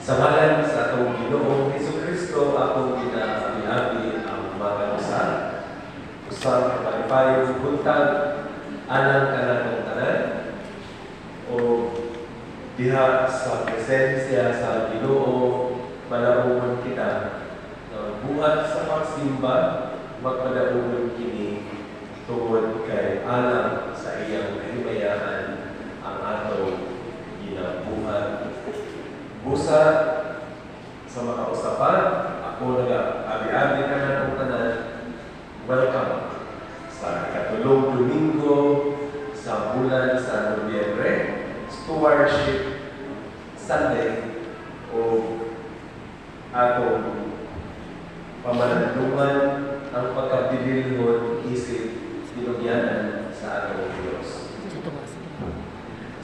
Sa ngalan sa atong Ginoong Hesukristo, akong ginabi ang mga usang kapalipayon buntag alang kanatong tanan o diha sa presensya sa Ginoo malauman kita buhat sa pagsimba magpadaugan kini tungod kay alang sa iyang kahimayaan ang atong ginabuhat. Busa sa mga usapan, ako nag-abi-abi ka na kung tanan. Welcome sa ikatulong Domingo sa bulan sa Nobyembre, Stewardship Sunday o atong pamanalungan ang pagkabilihon isip dinugyanan sa atong Diyos.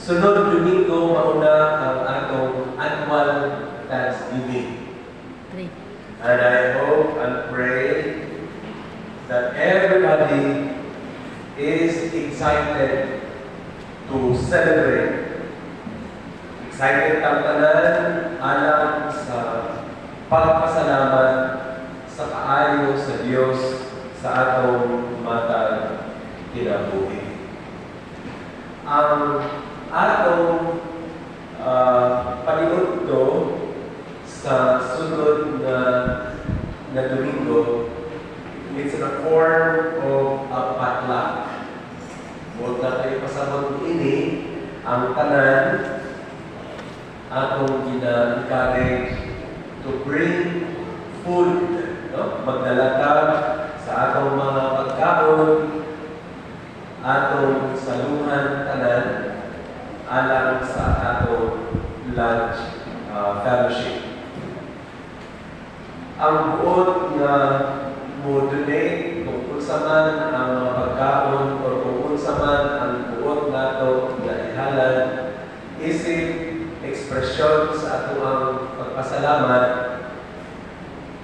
Sunod Domingo, mauna ang atong annual Thanksgiving. And I hope and pray that everybody is excited to celebrate. Excited ang tanan alang sa pagpasalamat sa kaayo sa Diyos sa atong matag kinabuhi. Ang atong paniudto sa sunod na Domingo, it's in a form of a potluck. Huwag na kayo pasabot ini ang tanan atong gina-encourage to bring food, no? Magdalatan sa atong mga pagkaon, atong saluhan tanan alang sa atong lunch fellowship. Ang buod na mo-donate kung unsa man ang mga pagkaon o kung unsa man ang buod nato na ihalad isip ekspresyon sa ato ang pagpasalamat,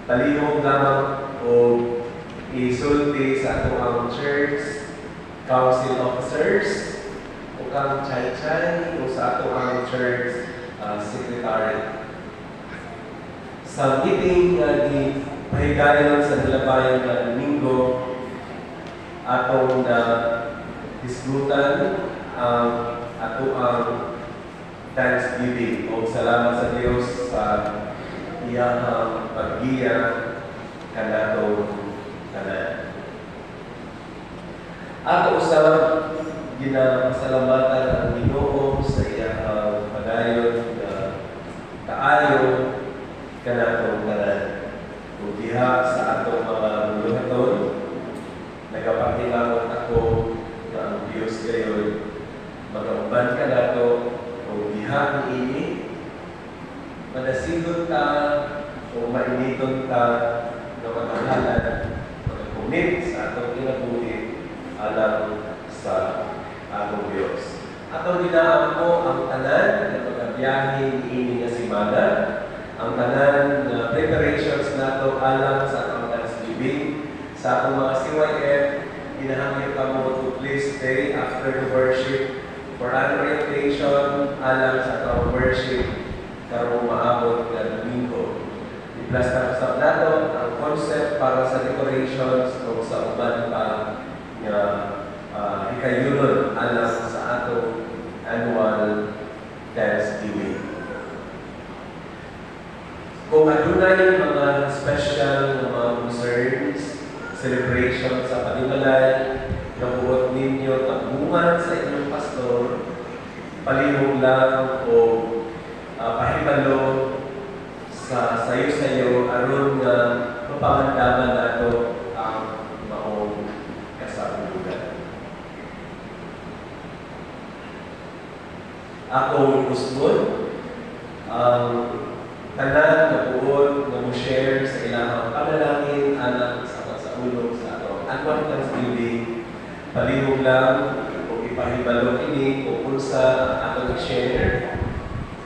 palihog lamang o isulti sa ato ang church council officers o kang chay-chay o sa ato ang church secretary. Sa meeting di pahigayon sa Dalabayan na Domingo, atong na disgutan ang ato ang Thanksgiving o salamat sa Diyos sa iyang paggiya kanatong tanan. Ato usab ginapasalamatan ang Ginoo sa iyang padayon na kaayo kanatong tanan. Kung diha sa atong mga luluhaton, nagapakilabot ako na ang Diyos gayon mag-auban ka nato o diha ini madasigot ta o mainiton ta na maghahalan mag-commit sa atong kinabuhi alang sa atong Diyos. Atong dinaan mo ang tanan na pagkabiyahe ini nga simana, ang tanan na preparations nato alang sa atong Thanksgiving, sa atong mga CYF, hinahangin ka mo to please stay after the worship for an orientation alang sa atong worship karong maabot na Domingo. I-plus na usap nato ang concept para sa decorations o sa uban pa nga hikayunon alang sa atong annual Thanksgiving. Kung adunay mga special na mga concerns, celebration sa panimalay, nabuot ninyo tabungan sa inyong pastor, palihog lang o pahibalo sa sayo-sayo aron nga mapamandaman nato ang maong kasaulugan. Ako usbon ang tanan na buod na mo-share sa ilang panalangin alang sa pagsaulog sa ato. Anong Thanksgiving, palihog lang o ipahibalo ini o unsa atong i-share,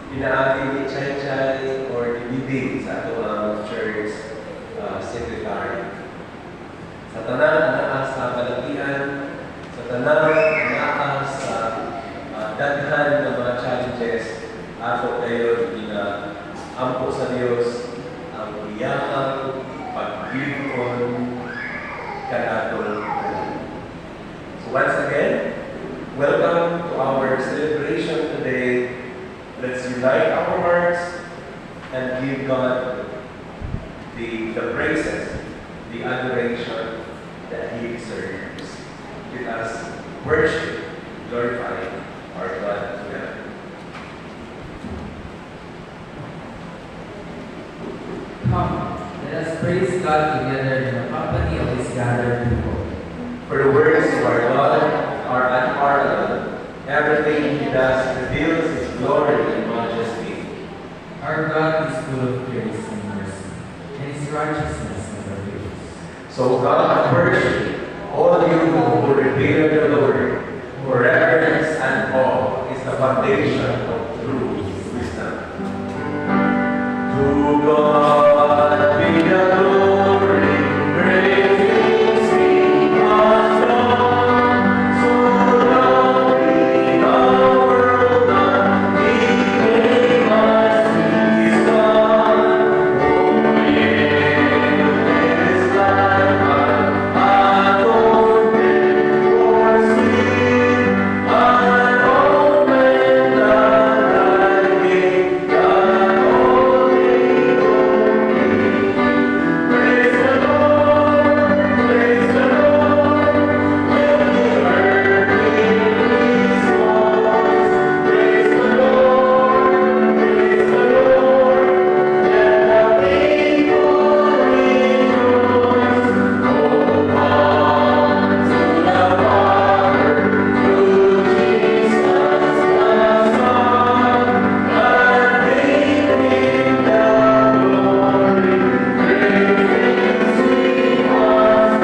pinaagi ni Chay-Chay or DVD sa ato ang church secretary. Sa tanan na sa balatian, sa tanan na sa daghan ng mga challenges, ato kayo ampo Welcome to our celebration today. Let's unite our hearts and give God the praises, the adoration that He deserves. Let us worship, glorify our God together. Come, let us praise God together in the company of His gathered people. For the words of our God are unparalleled. Everything He does reveals His glory and majesty. Our God is full of grace and mercy, and His righteousness never fails. So God worship all you who revere the Lord, for reverence and awe is the foundation of true wisdom. To God be the glory, praise we must know. So lovely the world that He gave us His Son. Oh, yeah, His life atonement for sin, and open the gate that only praise the Lord, praise the Lord. Let the earth give His voice. Praise the Lord, praise the Lord. Let the people rejoice. Oh, come to the Father through Jesus the Son, and give Him the glory. Praise we must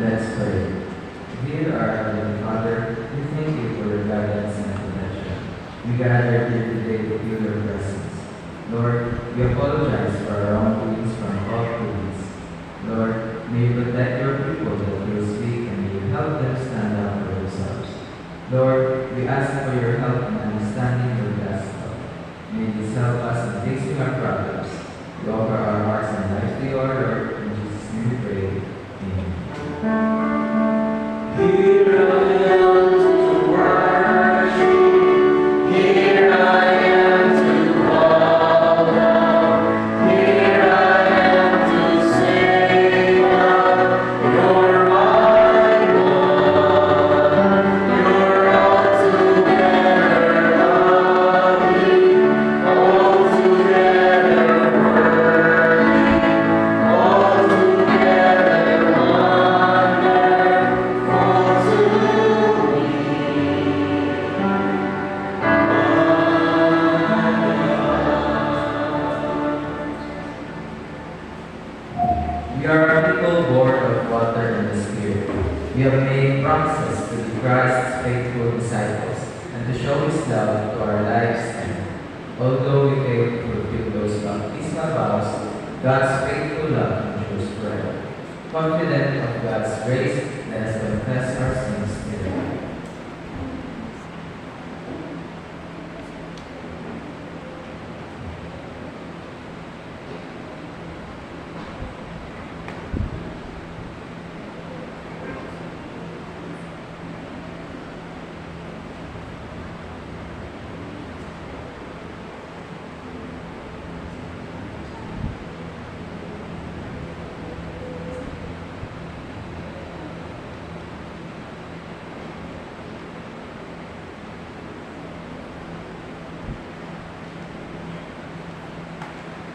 Let's pray. Dear our Heavenly Father, we thank you for your guidance and protection. We gather here today to feel your presence. Lord, we apologize for our wrongdoings from all things. Lord, may you protect your people that feel weak and may you help them stand up for themselves. Lord, we ask for your help in understanding your gospel. May this help us in facing our problems. We offer our hearts and lives to you, our Lord. In Jesus' name we pray. Amen. Here I am to worship. Here I am to bow down. Here I am to say, God, you're my one. You're altogether lovely, altogether worthy, altogether We are a people born of water and the Spirit. We have made promises to be Christ's faithful disciples and to show His love to our lives' end. Although we fail to fulfill those baptismal vows, God's faithful love endures forever. Confident of God's grace, let us confess our sins together.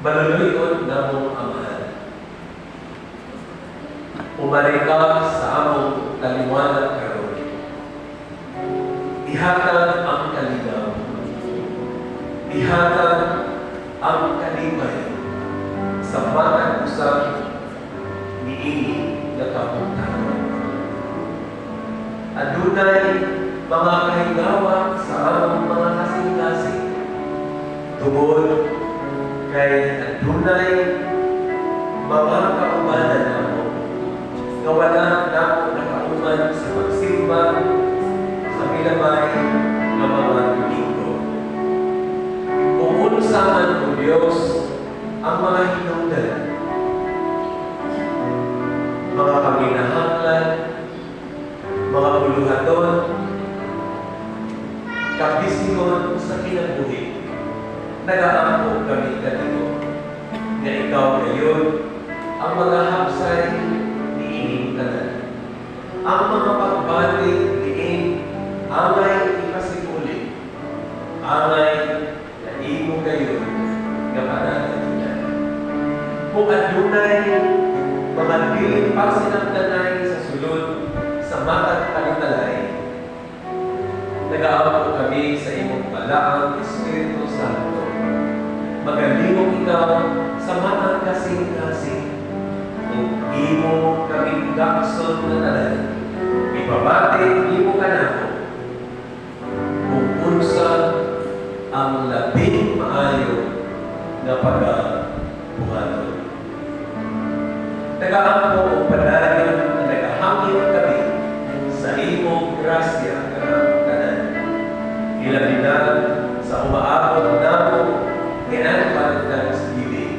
Manunuyod na mong amahan. Umari ka sa among kaliwanag karon. Ihatag ang kalinaw. Ihatag ang kalimay sa matag usab niini nga kabutanon. Adunay mga kahingawa sa among mga kasing-kasing tungod kay adunay mga kaubanan namo nga wala nako nakauban sa pagsimba sa milamay nga mga domingo. Kung unsa man o Diyos ang mga hinungdan, mga paginahanglan, mga buluhaton, kabisigon sa kinabuhi, nag-aampo kami kanito nga ikaw ngayon ang mga hapsay ni ining tanan. Ang mga pagbati diin angay ipasiguli, angay na imo kayo nga pananagunan. Kung adunay mga diling pagsinagdanay sa sulod sa matag panitalay, nag-aampo kami sa imong balaang Espiritu Santo. Magalimong ikaw sa matag kasing-kasing. Kung imo kaming dakson na tanan, ibabati imo ka nako. Kung unsa ang labing maayo na pagbuhaton. Nag-aampo o padayon na nagahangin kami sa imong grasya kanang tanan. Ilabi na sa umaabot namo kinanapan ng Thanksgiving.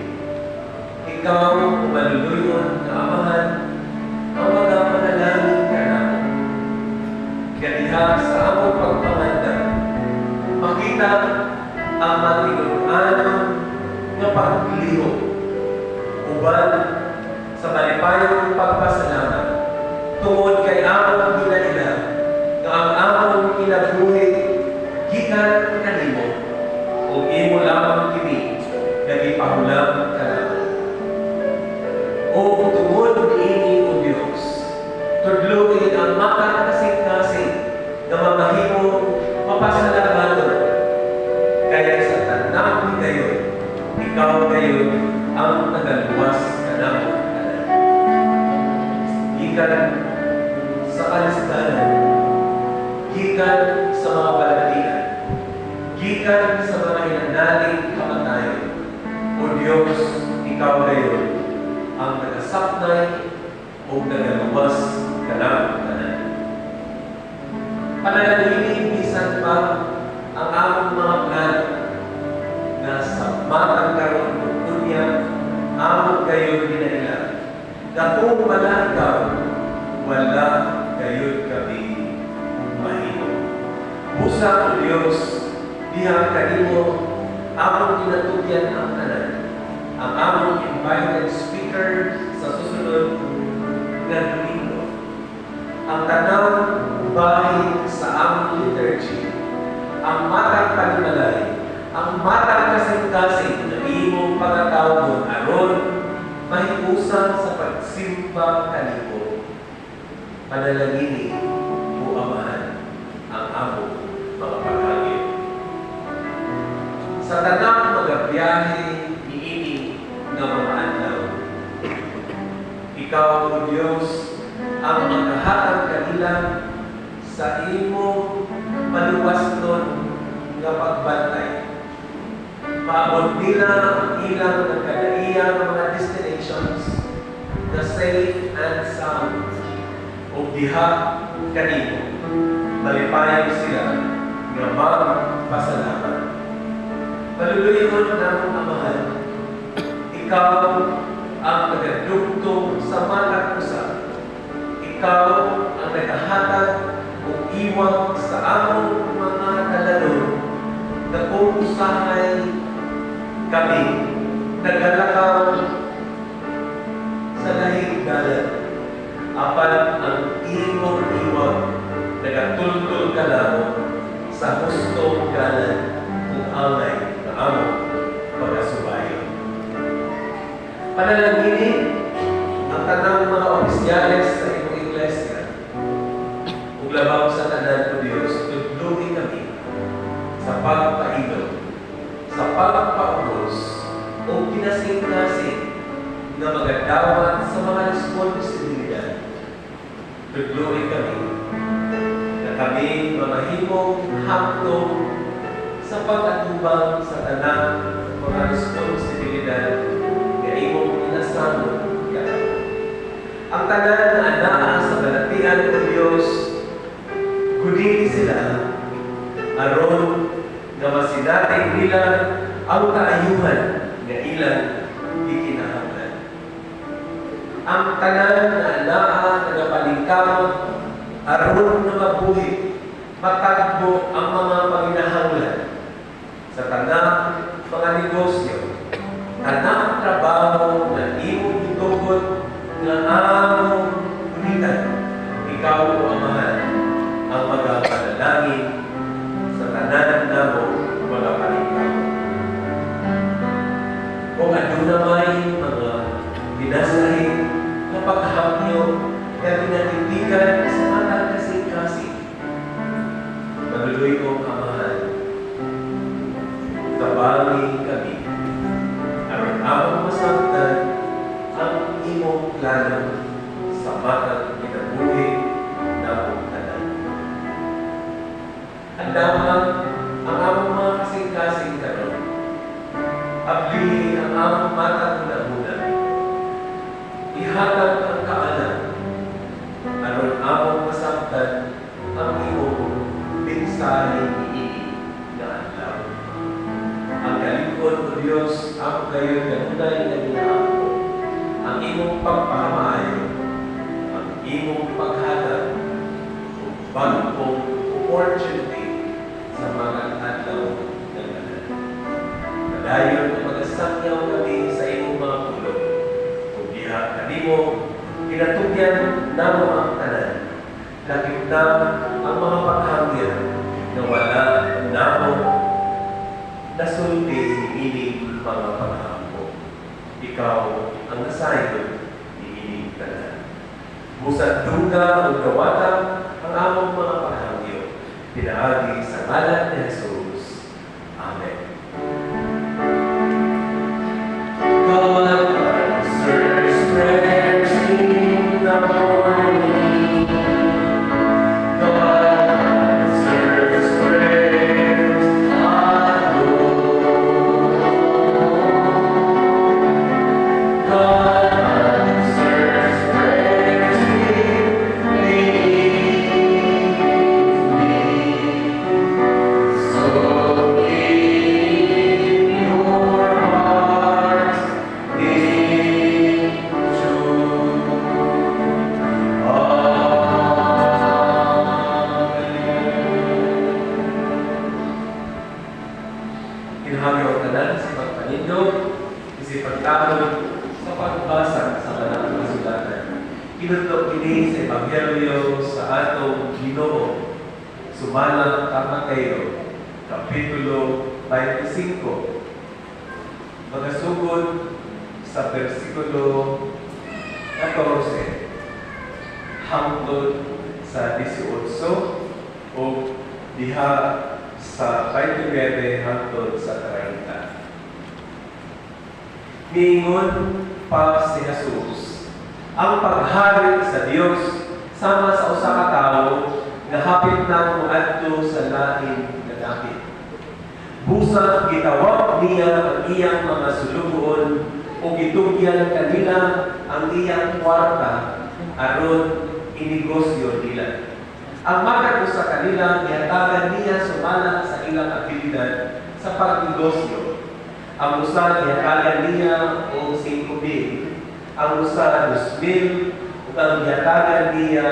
Ikaw, maluluyon na Amahan, ang mga manalangin ka namo. Kaniha sa among pagpamanda, makita ang matinuanon nga paglihok uban sa malipayong pagpasalamat tungod kay among ginadila nga ang among kinabuhi gikan kanimo ug imo lamang kini nagipahulam kanamo. O tungod niini o Dios, tudluin ang matag kasing-kasing nga mamahimo mapasalamaton kaya sa tanang gayon, ikaw gayon ang nagaluwas kanamo tanan. Gikan sa kalisdanan, gikan sa mga balatian, gikan sa mga hinanaling kamatayon, o Diyos, ikaw gayon ang nagasapnay o nagaluwas kanamo tanan. Panalangin bisan pa ang among mga plano na sa matang karon ug unya among gayon ginailan. Kung wala ikaw, wala gayon kami mahimo. Busa o Diyos, diha kanimo among ginatugyan ang tanan. Ang among invited speaker sa susunod nga domingo. Ang tanang bahin sa among liturgy, ang matang panimalay, ang matang kasing-kasing na imong pagkatawgon aron mahiusan sa pagsimba kanimo. Panalangini o Amahan ang among mga paghangin. Sa tanang mga biyahe niini nga mga adlaw, ikaw o Diyos ang makahatag kanila sa imo maluwasnon nga pagbantay. Maabot nila ang ilang nagkadaiyang mga destinations na safe and sound. O diha kanimo, malipayan sila nga magpasalamat. Maluluyon ng Amahan, ikaw ang nagadugtong sa matag usab. Ikaw ang nagahatag o iwang sa among mga kalalon na kung usahay kami nagalakaw sa lahing dalan. Apan ang imong iwang nagatultol ka lang sa hustong dalan kung angay na among pagkasubayo. Panalangini ang tanang mga opisyales sa imong iglesia ug labaw sa tanan o Dios, tudlugin pagkadawat sa mga responsibilidad. Tugluin kami na kami mamahimong hamtong sa pag-atubang sa tanang mga responsibilidad na imong inasamon yan. Ang tanan na anaa sa balatian ng Diyos, gudili sila aron nga masinating nila ang kaayuhan nga ilang gikinahanglan. Ang tanan na anaa nagapalingkamot aron na mabuhi matagbo ang mga panginahanglan sa tanang mga negosyo, tanang trabaho na imong gitugot nga among unitan. Ikaw o Amahan ang magapanalangin sa tanan namo mga palingkamot. Kung ano namay mga dinasahin na paghamyo na pinatitigan sa mga kasing-kasing, manuloy kong Amahan, tabangin kami aron among masabtan ang imong plano sa matang kinabuhi na mong tanan. Andaman ang among mga kasing-kasing karon. Abli ang among matang muna-muna. Ihatag ang kaalam aron among masabtan ang imong pinsahe iini na adlaw. Ang kalingkod o Diyos ang kayo kanunay na ginaako, ang imong pagpamaayo, ang imong paghatag o bagong opportunity sa mga adlaw ng tanan. Padayon ang magasakyaw kami sa imong mga pulong. Kung diha kanimo, kinatugyan namo ang tanan. Lakip na ang mga paghangyan na wala namo nasulti ining mga paghampo. Ikaw ang nasayon ining tanan. Musad duga o gawatan ang among mga paghangyo. Pinaagi sa ngalan ni Jesus. Amen. God answers prayers in the morning. God answers prayers at noon. God answers prayers in the evening. So keep your heart in tune. Kinahangyo ang tanan sa pagpanindog, isip pagtanong sa pagbasa sa banal na kasulatan. Kinutok kini sa Ebanghelyo sa atong Ginoo, sumala kang Mateo, Kapitulo 25. Magasugod sa versikulo 14 hangtod sa 18 o diha sa 29 hangtod sa 30. Miingon pa si Jesus, ang paghari sa Dios sama sa usa ka tawo nga hapit na moadto sa lain nga dapit. Busa gitawag niya ang iyang mga sulugoon o gitugyan kanila ang iyang kwarta aron inegosyo nila. Ang matag sa kanila gihatagan niya sumala sa ilang abilidad sa pagnegosyo. Ang usa gihatagan niya og 5,000, ang usa 2,000, ug ang gihatagan niya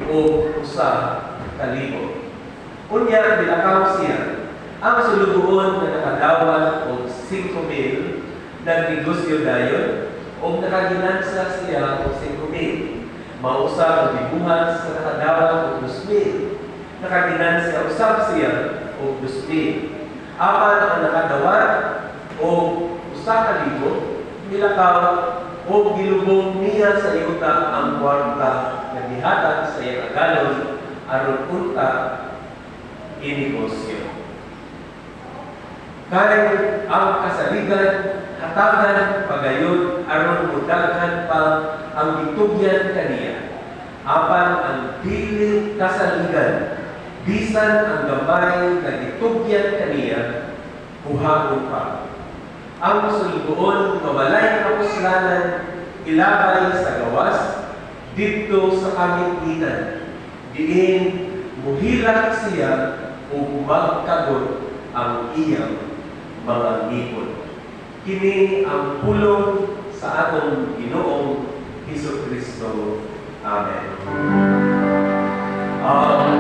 og usa ka libo. Unya bilakaw siya. Ang sulugoon na nakadawat og 5,000 nagnegosyo dayon o nakaginansa siya og 5,000. Mausa ang dibuhan sa nakadawat og 2,000. Nakaginansa usab siya og 2,000. Apan ang nakadawat og usa ka libo nilakaw o gilubong niya sa yuta ang kwarta nga gihatag sa iyang agalon aron unta inegosyo. Kaya ang kasaligan hatagan pagayon aron mudaghan pa ang gitugyan kaniya. Apan ang dili kasaligan, bisan ang gamay nga gitugyan kaniya, buhagon pa. Ang sulgoon nga walay kapuslanan ilabay sa gawas didto sa kaminginan. Diin muhilak siya ug magkagot ang iyang mga ngipon. Kini ang pulong sa atong Ginoong Hesukristo. Amen. Ang